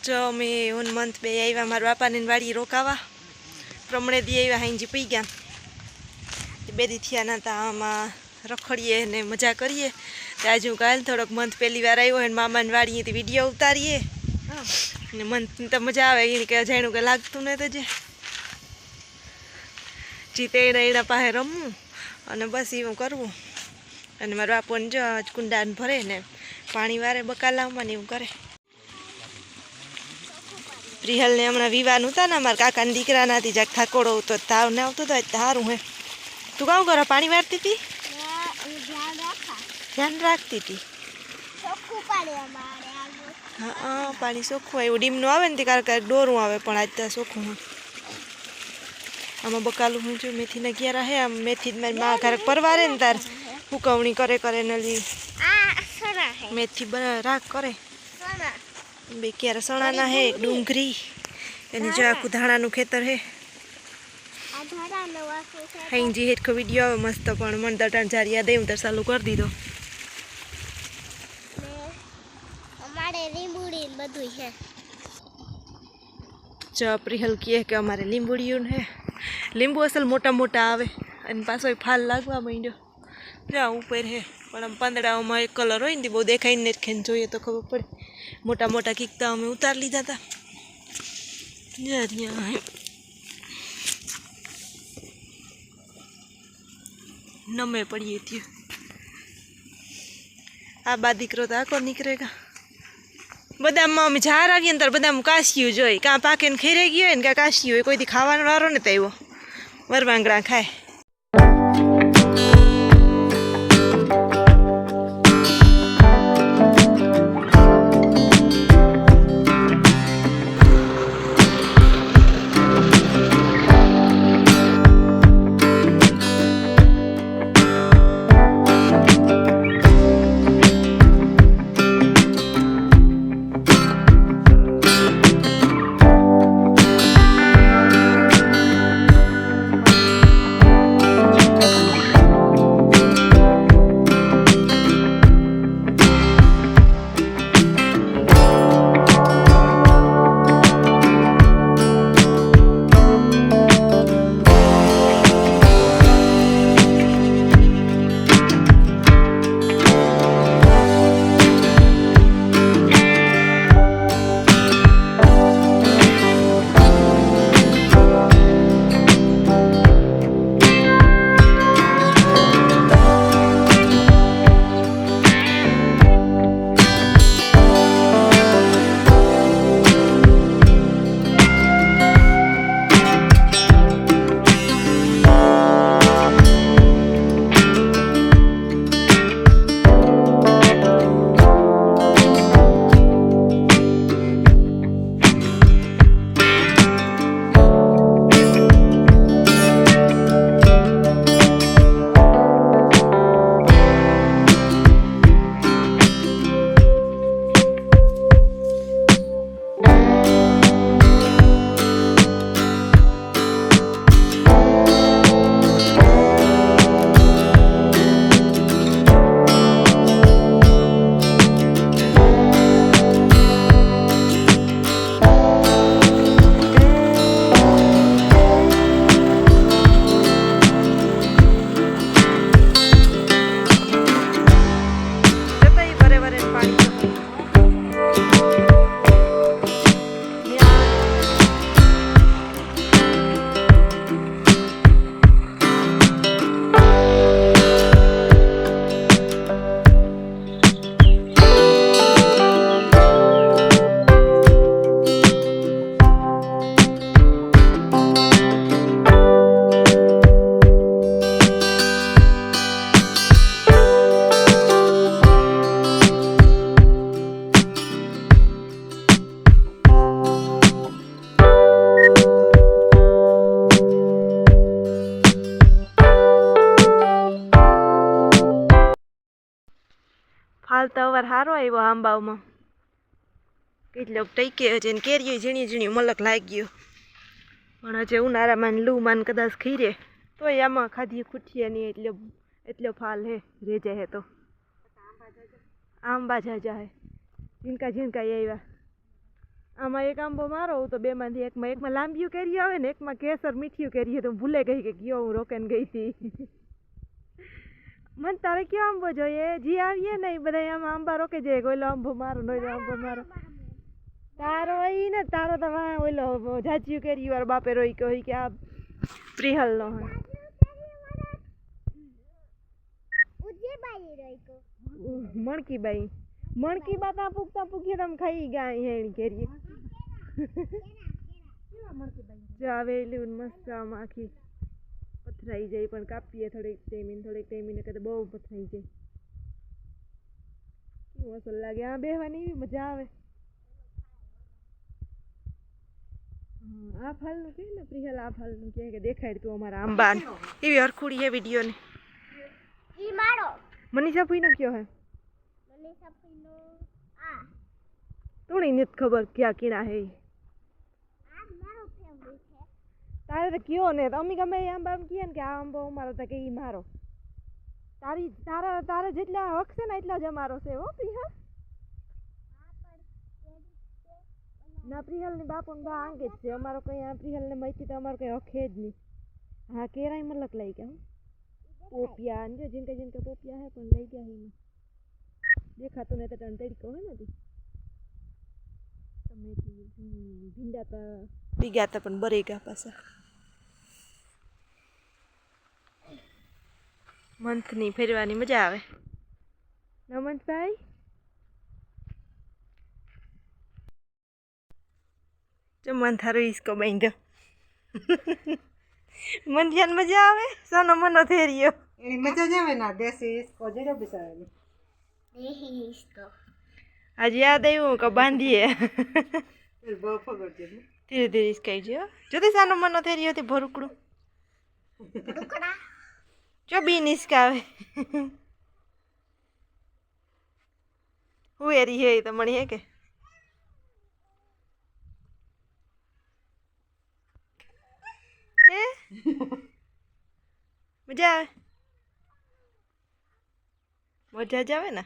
જો અમે હનુમંત બે આવ્યા મારા બાપાને વાડી રોકાવા પ્રમણે દી આવ્યા હાઈજી પી ગયા બે દી થયા ના તા આમાં રખડીએ ને મજા કરીએ તો આજે હું કાલે થોડોક મંથ પહેલી વાર આવ્યો હોય ને મામાની વાડીએથી વિડીયો ઉતારીએ ને મંથની તો મજા આવે એને કે જાણું કે લાગતું ને તો જીતે એના પાસે રમવું અને બસ એવું કરવું અને મારા બાપોને જો કુંડાને ભરે ને પાણી વારે બકાલામાં ને એવું કરે પ્રિહલને હમણાં વિવાન હતા ને અમારા કાકાના દીકરાના હતી જ્યાં ઠાકોડો હતો તાવ ને આવતો હતો સારું હે તું કામ કરો પાણી વારતી હતી ધ્યાન રાખતી હતી હા પાણી ચોખ્ખું એવું ડીમનું આવે ને તે ક્યારેક ડોરું આવે પણ આજ તો ચોખ્ખું હોય આમાં બકાલું હું છું મેથીના ક્યારા હે આમ મેથી મારી મા ક્યારેક પરવારે ને તાર હુકવણી કરે ને લી મેથી રાખ કરે બે ક્યારે સણાના હે ડુંગળી એની જો આખું ધાણાનું ખેતર હે હાઈજી હેઠકો વિડીયો આવે મસ્ત પણ મને દટાણ જાર યાદ આવ્યું ત્યારે ચાલુ કરી દીધો બધું છે જો પ્રિહલ કહે કે અમારે લીંબુડિયું હે લીંબુ અસલ મોટા મોટા આવે અને પાછો ફાલ લાગવા માંડ્યો જા ઉપર હે પણ આમ પાંદડાઓમાં એક કલર હોય ને બહુ દેખાય ને ખેન જોઈએ તો ખબર પડે મોટા મોટા કીકતા અમે ઉતારી લીધા હતા નમે પડીએ ત્યાં આ બા દીકરો તો આખો નીકળેગા બદામમાં અમે ઝાર આવીએ ને ત્યારે બદામ કાશિયું જોઈ કાં પાકે ને ખેરે ગયો હોય ને કાં કાશિયું હોય કોઈથી ખાવાનો વારો ને તો આવ્યો વરવાંગડા ખાય હાલ તો અવાર સારો આવ્યો આંબાઓમાં કેટલોક ટઈકે હશે ને કેરીઓ ઝીણી ઝીણી મલક લાગ્યો પણ હજે ઉનાળામાં લૂમાં કદાચ ખીરે તોય આમાં ખાધી ખૂટીએ નહીં એટલો ફાલ હે રેજે હે તો આંબા જાજા હે ઝીણકા ઝીણકા આવ્યા આમાં એક આંબો મારો તો બેમાંથી એકમાં લાંબીયું કેરી આવે ને એકમાં કેસર મીઠિયું કેરી તો ભૂલે ગઈ કે કયો હું રોકાઈને ગઈ હતી. મને તારે કયો આંબો જોઈએ જી આવીએ ને એ બધા આમાં આંબા રોકે જાય ઓલો આંબો મારો નોલો આંબો મારો તારો ઈ ને તારો તો ઓલો જાજ્યું કેરી વાળો બાપે રોઈ કહી કે આ પ્રિહલ નો મણકી બા તા પૂગીએ તમે ખાઈ ગયા હેણી કેરી જો આવેલી મસ્ત આમ આખી પથરાઈ જાય પણ કાપીએ થોડીક ટેમીને કદે બહુ પથરાઈ જાય કેવું અસલ લાગે આ બેહવાની એવી મજા આવે. આ ફાલનું કે ને પ્રિહલ આ ફાલનું કે દેખાડ તું અમારા આંબા એવી હરખુડી હે વિડીયો ને ઈ મારો મનીષા ફૂઈનો કયો હે મનીષા ફૂઈનો આ તોણી નથી ખબર ક્યાં કીણા હે આ મારો ફેવરિટ છે તારે તો કયો ને તો અમે ગમે આંબા કીએ ને કે આ આંબો અમારો તો કે ઈ મારો તારે જેટલા હક છે ને એટલા જ અમારો છે હો પ્રિહલ ના પ્રિહલ ની બાપુ ને બા આંગે જ છે અમારો કઈ આ પ્રિહલ ને મૈતી તો અમારો કઈ હખે જ નહીં. હા કેરાય મલક લઈ ગયા પોપિયા જો जिनका पोपिया है પણ લઈ ગયા હે દેખાતું ને તો તડકો હે ને ટમેટી ભીંડા તો બીગા તો પણ બરી ગયા પાછા મંથની ફેરવાની મજા આવે નમંતભાઈ જો મન થારું ઈસકો બાંધ્યો મન ધ્યાન મજા આવે સાનો મનો થેરિયો એની મજા જ આવે ના દેશી ઈસકો જેડો બિસાડે દેશી ઈસકો આજ યાદ આવ્યું કે બાંધીએ બહુ ફગર છે ધીરે ધીરે ઈસકાઈ જો જોતે સાનો મનો થેરિયો તે ભરુકડું જો બીન ઈસકાવે હું એરી હે તો મણી હે કે મજા આવે મજા જ આવે ને